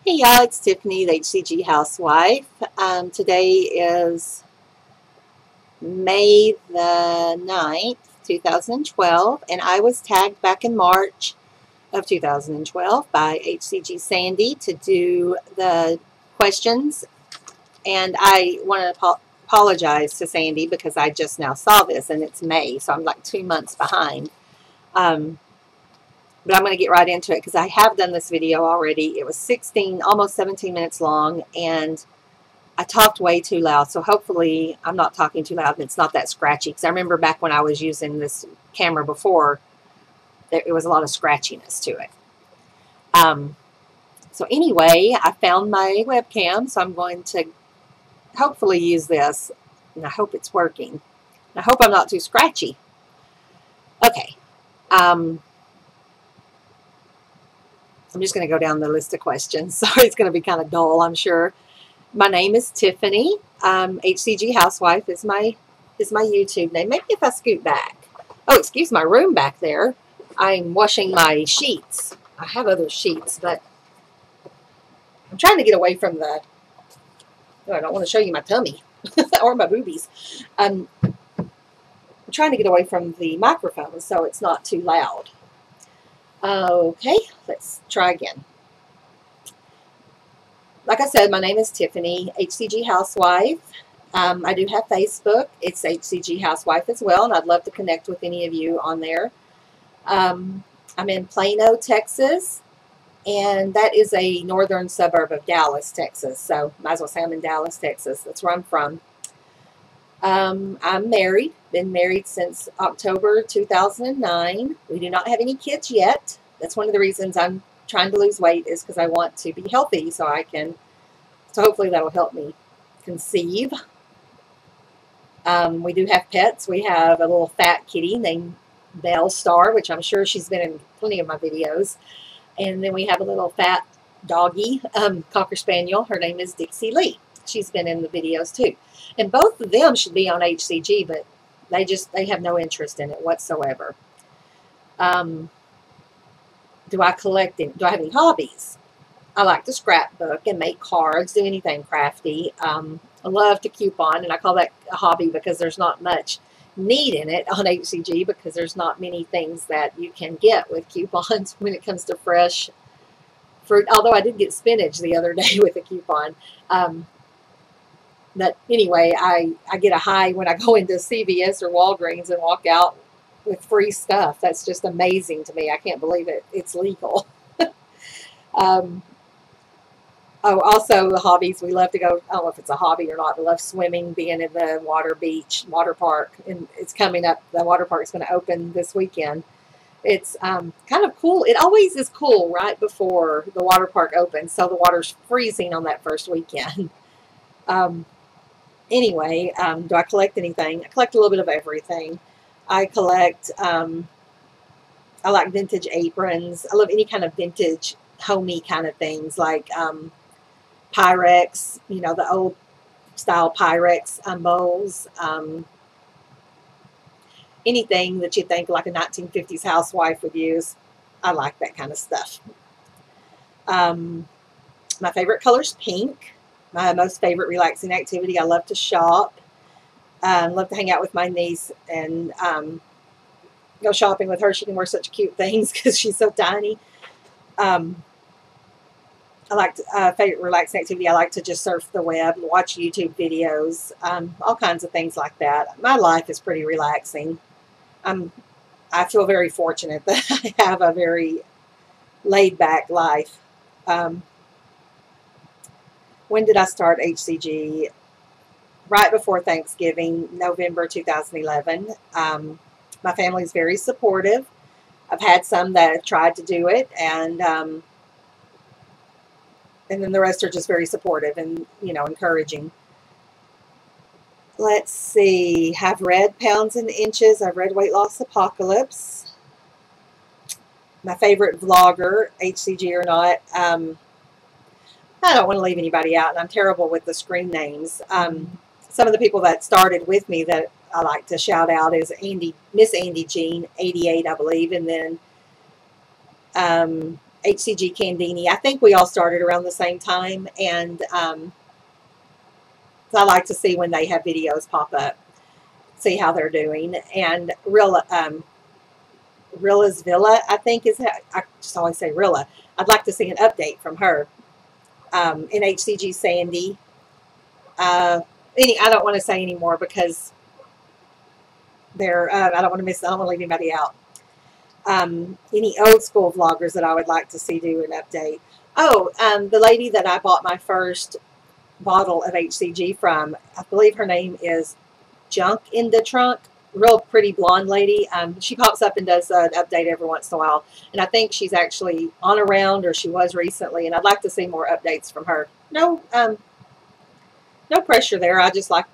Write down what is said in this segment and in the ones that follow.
Hey y'all, it's Tiffany, the HCG Housewife. Today is May the 9th, 2012, and I was tagged back in March of 2012 by HCGSandi to do the questions. And I want to apologize to Sandy because I just now saw this and it's May, so I'm like 2 months behind. But I'm going to get right into it because I have done this video already. It was 16, almost 17 minutes long, and I talked way too loud. So hopefully I'm not talking too loud and it's not that scratchy. Because I remember back when I was using this camera before, there was a lot of scratchiness to it. So anyway, I found my webcam, so I'm going to hopefully use this. And I hope it's working. I hope I'm not too scratchy. Okay. I'm just going to go down the list of questions. Sorry, it's going to be kind of dull, I'm sure. My name is Tiffany. HCG Housewife is my YouTube name. Maybe if I scoot back. Oh, excuse my room back there. I'm washing my sheets. I have other sheets, but I'm trying to get away from the... Oh, I don't want to show you my tummy or my boobies. I'm trying to get away from the microphone so it's not too loud. Okay, let's try again. Like I said, my name is Tiffany, HCG Housewife. I do have Facebook. It's HCG Housewife as well, and I'd love to connect with any of you on there. I'm in Plano, Texas, and that is a northern suburb of Dallas, Texas. So might as well say I'm in Dallas, Texas. That's where I'm from. I'm married. Been married since October 2009. We do not have any kids yet. That's one of the reasons I'm trying to lose weight, is because I want to be healthy so hopefully that'll help me conceive. We do have pets. We have a little fat kitty named Belle Star, which I'm sure she's been in plenty of my videos. And then we have a little fat doggy, Cocker Spaniel. Her name is Dixie Lee. She's been in the videos too. And both of them should be on HCG, but they have no interest in it whatsoever. Do I collect any? Do I have any hobbies? I like to scrapbook and make cards, do anything crafty. I love to coupon, and I call that a hobby because there's not much need in it on HCG because there's not many things that you can get with coupons when it comes to fresh fruit. Although I did get spinach the other day with a coupon. But anyway, I get a high when I go into CVS or Walgreens and walk out with free stuff. That's just amazing to me. I can't believe it's legal. Oh, also the hobbies. We love to go, I don't know if it's a hobby or not, we love swimming, being in the water park. And it's coming up. The water park is going to open this weekend. It's kind of cool. It always is cool right before the water park opens. So the water's freezing on that first weekend. Anyway, do I collect anything? I collect a little bit of everything. I collect, I like vintage aprons. I love any kind of vintage, homey kind of things, like Pyrex, you know, the old style Pyrex bowls. Anything that you think like a 1950s housewife would use. I like that kind of stuff. My favorite color is pink. My most favorite relaxing activity, I love to shop. Love to hang out with my niece and go shopping with her. She can wear such cute things because she's so tiny. I like to, favorite relaxing activity, I like to just surf the web, watch YouTube videos, all kinds of things like that. My life is pretty relaxing. I feel very fortunate that I have a very laid-back life. When did I start HCG? Right before Thanksgiving, November 2011. My family is very supportive. I've had some that have tried to do it, and then the rest are just very supportive and, you know, encouraging. Let's see. Have read Pounds and Inches. I've read Weight Loss Apocalypse. My favorite vlogger, HCG or not. I don't want to leave anybody out, and I'm terrible with the screen names. Some of the people that started with me that I like to shout out is Miss Andy Jean, 88, I believe, and then HCG Candini. I think we all started around the same time, and so I like to see when they have videos pop up, see how they're doing. And Rilla's Villa, I think is, I just always say Rilla. I'd like to see an update from her. In HCGSandi. I don't want to say any more because they're, I don't want to miss, I don't want to leave anybody out. Any old school vloggers that I would like to see do an update. Oh, the lady that I bought my first bottle of HCG from, I believe her name is Junk in the Trunk. Real pretty blonde lady. She pops up and does an update every once in a while, and I think she's actually on around, or she was recently, and I'd like to see more updates from her. No pressure there. I just like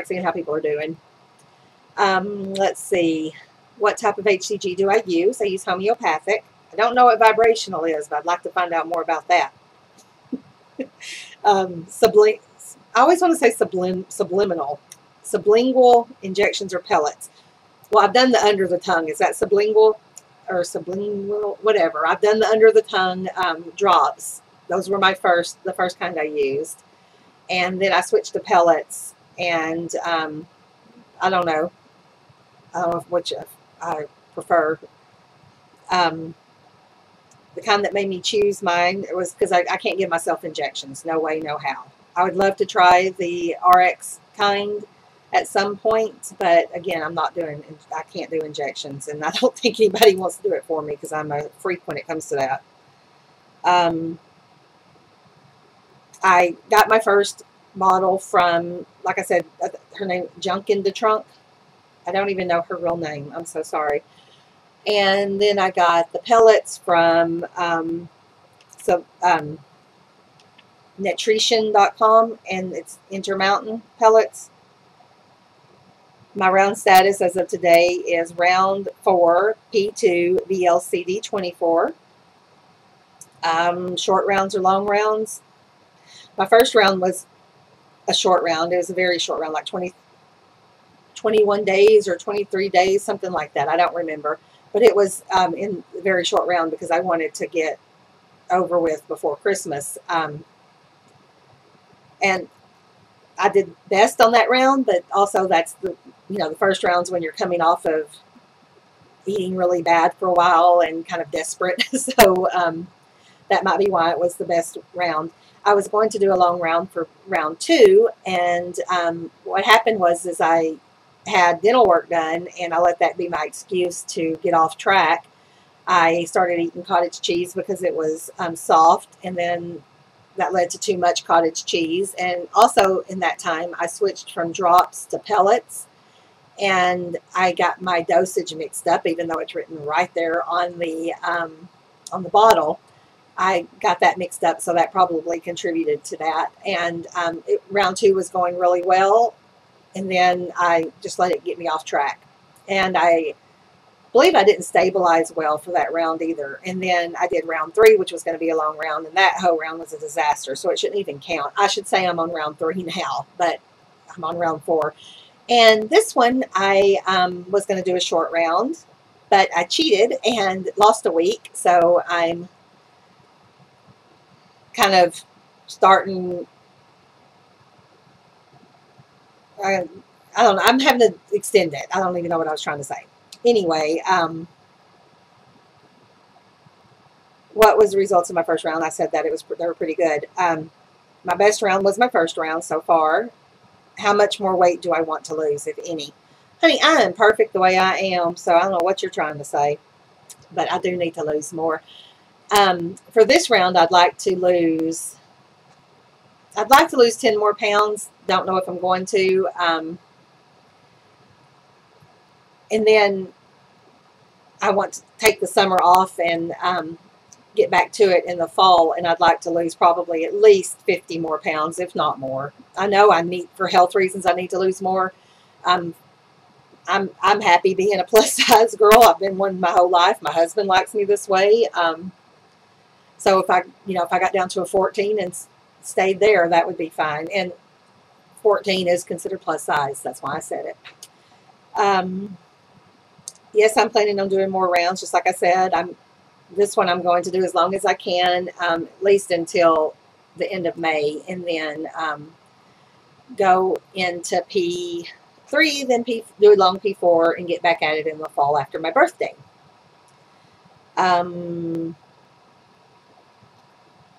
seeing how people are doing. Let's see, what type of HCG do I use? I use homeopathic. I don't know what vibrational is, but I'd like to find out more about that. I always want to say subliminal. Sublingual injections or pellets. Well, I've done the under the tongue. Is that sublingual or sublingual? Whatever. I've done the under the tongue drops. Those were the first kind I used. And then I switched to pellets. And I don't know which I prefer. The kind that made me choose mine was because I can't give myself injections. No way, no how. I would love to try the RX kind at some point, but again, I can't do injections, and I don't think anybody wants to do it for me because I'm a freak when it comes to that. I got my first bottle from, like I said, her name, Junk in the Trunk. I don't even know her real name. I'm so sorry. And then I got the pellets from nutrition.com, and it's Intermountain pellets. My round status as of today is round 4, P2, VLCD 24. Short rounds or long rounds. My first round was a short round. It was a very short round, like 21 days or 23 days, something like that. I don't remember. But it was in a very short round because I wanted to get over with before Christmas. And I did best on that round, but also that's the first round's when you're coming off of eating really bad for a while and kind of desperate. So that might be why it was the best round. I was going to do a long round for round 2, and what happened was I had dental work done, and I let that be my excuse to get off track. I started eating cottage cheese because it was soft, and then that led to too much cottage cheese. And also in that time, I switched from drops to pellets, and I got my dosage mixed up, even though it's written right there on the bottle. I got that mixed up, so that probably contributed to that. And round 2 was going really well, and then I just let it get me off track. And I believe I didn't stabilize well for that round either. And then I did round 3, which was going to be a long round, and that whole round was a disaster, so it shouldn't even count. I should say I'm on round 3 now, but I'm on round 4. And this one, I was going to do a short round, but I cheated and lost a week, so I'm kind of starting, I don't know, I'm having to extend it. I don't even know what I was trying to say. Anyway, what was the results of my first round? I said that they were pretty good. My best round was my first round so far. How much more weight do I want to lose, if any? Honey, I am perfect the way I am, so I don't know what you're trying to say, but I do need to lose more. For this round, I'd like to lose 10 more pounds. Don't know if I'm going to. And then I want to take the summer off and get back to it in the fall, and I'd like to lose probably at least 50 more pounds, if not more. I know for health reasons, I need to lose more. I'm happy being a plus size girl. I've been one my whole life. My husband likes me this way. So if I got down to a 14 and stayed there, that would be fine. And 14 is considered plus size. That's why I said it. Yes, I'm planning on doing more rounds. Just like I said, I'm This one I'm going to do as long as I can, at least until the end of May, and then go into P3, then do a long P4, and get back at it in the fall after my birthday.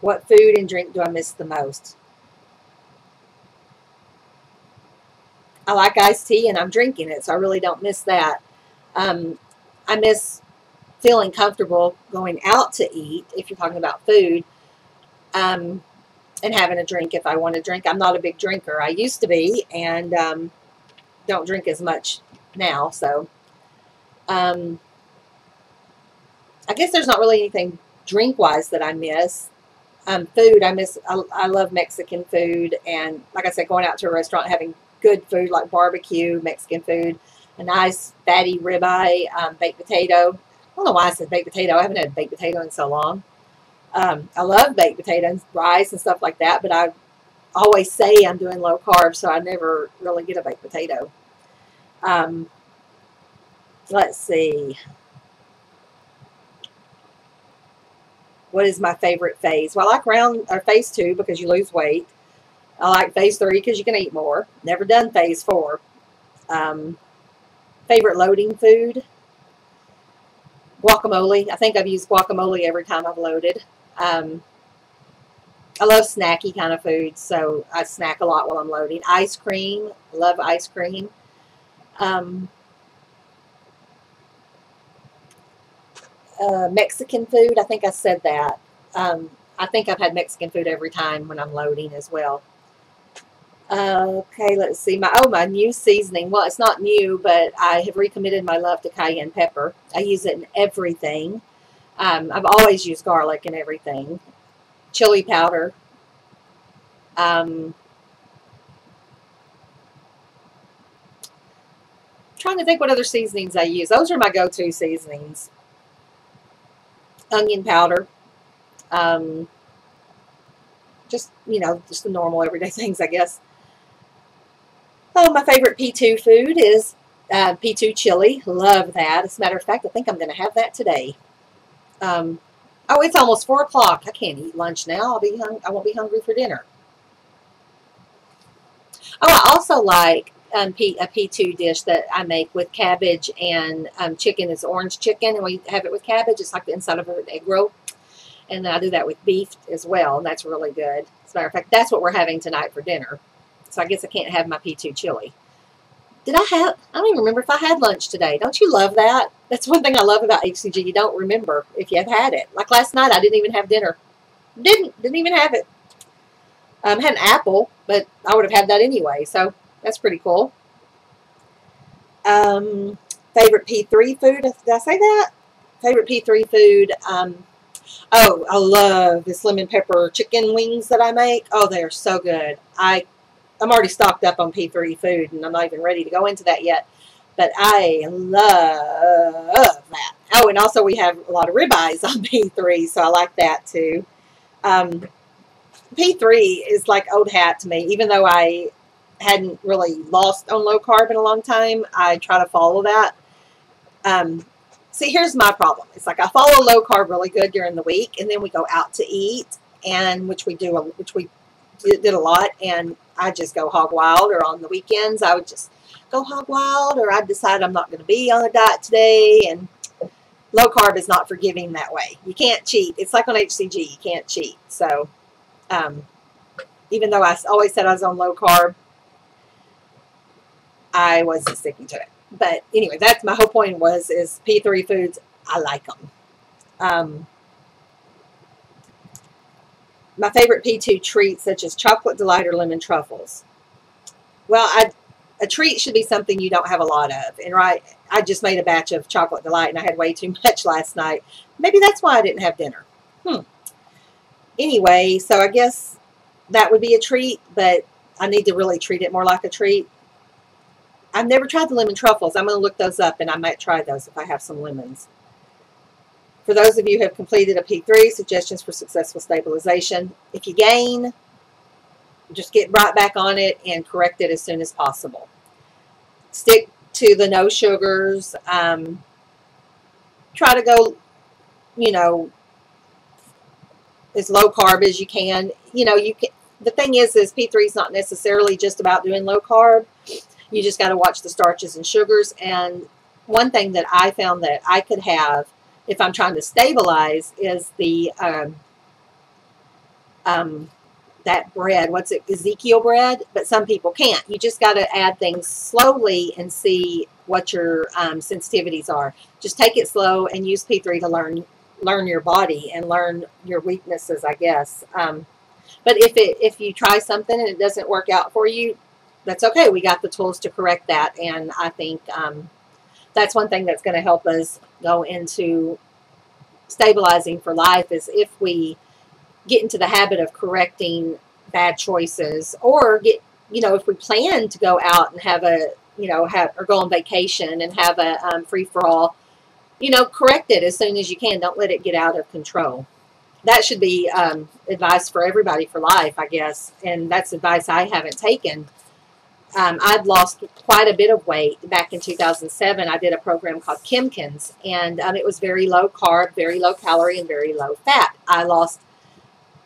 What food and drink do I miss the most? I like iced tea, and I'm drinking it, so I really don't miss that. I miss feeling comfortable going out to eat, if you're talking about food, and having a drink if I want to drink. I'm not a big drinker. I used to be, and don't drink as much now. So I guess there's not really anything drink-wise that I miss. Food, I love Mexican food, and like I said, going out to a restaurant, having good food like barbecue, Mexican food, a nice fatty ribeye, baked potato. I don't know why I said baked potato. I haven't had baked potato in so long. I love baked potatoes, rice and stuff like that, but I always say I'm doing low carb, so I never really get a baked potato. Let's see. What is my favorite phase? Well, I like phase 2 because you lose weight. I like phase 3 because you can eat more. Never done phase 4. Favorite loading food? Guacamole. I think I've used guacamole every time I've loaded. I love snacky kind of foods, so I snack a lot while I'm loading. Ice cream. I love ice cream. Mexican food. I think I said that. I think I've had Mexican food every time when I'm loading as well. Okay, let's see. My new seasoning. Well, it's not new, but I have recommitted my love to cayenne pepper. I use it in everything. I've always used garlic in everything. Chili powder. Trying to think what other seasonings I use. Those are my go-to seasonings. Onion powder. Just the normal everyday things, I guess. Oh, my favorite P2 food is P2 chili. Love that. As a matter of fact, I think I'm going to have that today. Oh, it's almost 4 o'clock. I can't eat lunch now. I won't be hungry for dinner. Oh, I also like a P2 dish that I make with cabbage and chicken. It's orange chicken, and we have it with cabbage. It's like the inside of an egg roll. And I do that with beef as well, and that's really good. As a matter of fact, that's what we're having tonight for dinner. So I guess I can't have my P2 chili. I don't even remember if I had lunch today. Don't you love that? That's one thing I love about HCG. You don't remember if you have had it. Like last night, I didn't even have dinner. Didn't even have it. Had an apple, but I would have had that anyway. So that's pretty cool. Favorite P3 food? Did I say that? Favorite P3 food? Oh, I love this lemon pepper chicken wings that I make. Oh, they are so good. I'm already stocked up on P3 food, and I'm not even ready to go into that yet. But I love that. Oh, and also we have a lot of ribeyes on P3, so I like that too. P3 is like old hat to me. Even though I hadn't really lost on low carb in a long time, I try to follow that. See, here's my problem. It's like I follow low carb really good during the week, and then we go out to eat, and which we did a lot, and I just go hog wild. Or on the weekends, I would just go hog wild, or I'd decide I'm not going to be on a diet today. And low carb is not forgiving that way. You can't cheat. It's like on HCG, you can't cheat. So even though I always said I was on low carb, I wasn't sticking to it. But anyway, that's my whole point is P3 foods, I like them. My favorite P2 treats, such as chocolate delight or lemon truffles. Well, a treat should be something you don't have a lot of. And I just made a batch of chocolate delight, and I had way too much last night. Maybe that's why I didn't have dinner. Anyway, so I guess that would be a treat, but I need to really treat it more like a treat. I've never tried the lemon truffles. I'm going to look those up, and I might try those if I have some lemons. For those of you who have completed a P3, suggestions for successful stabilization. If you gain, just get right back on it and correct it as soon as possible. Stick to the no sugars. Try to go you know, as low carb as you can. You know, you can. The thing is P3 is not necessarily just about doing low carb. You just got to watch the starches and sugars. And one thing that I found that I could have if I'm trying to stabilize is the that bread. What's it? Ezekiel bread. But some people can't. You just got to add things slowly and see what your sensitivities are. Just take it slow and use P3 to learn your body and learn your weaknesses, I guess. But if you try something and it doesn't work out for you, that's okay. We got the tools to correct that. And I think that's one thing that's going to help us go into stabilizing for life, is if we get into the habit of correcting bad choices, or if we plan to go out and have or go on vacation and have a free-for-all, correct it as soon as you can. Don't let it get out of control. That should be advice for everybody for life, I guess. And that's advice I haven't taken. I'd lost quite a bit of weight back in 2007. I did a program called Kimkins, and it was very low carb, very low calorie, and very low fat. I lost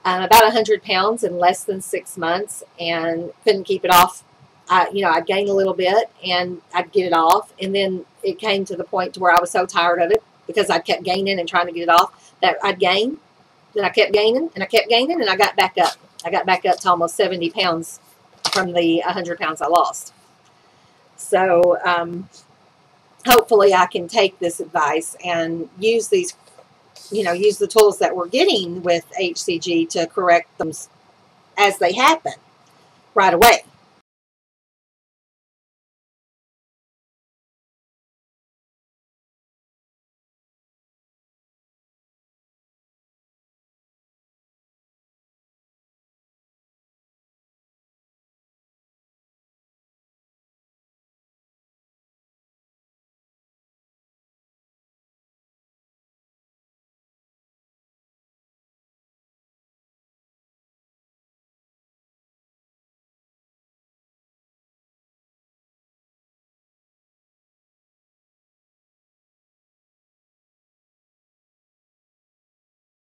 about 100 pounds in less than 6 months and couldn't keep it off. I'd gain a little bit and I'd get it off. And then it came to the point to where I was so tired of it, because I kept gaining and trying to get it off, that I'd gain. Then I kept gaining and I kept gaining, and I got back up. I got back up to almost 70 pounds from the 100 pounds I lost. So hopefully I can take this advice and use these, use the tools that we're getting with HCG to correct them as they happen right away.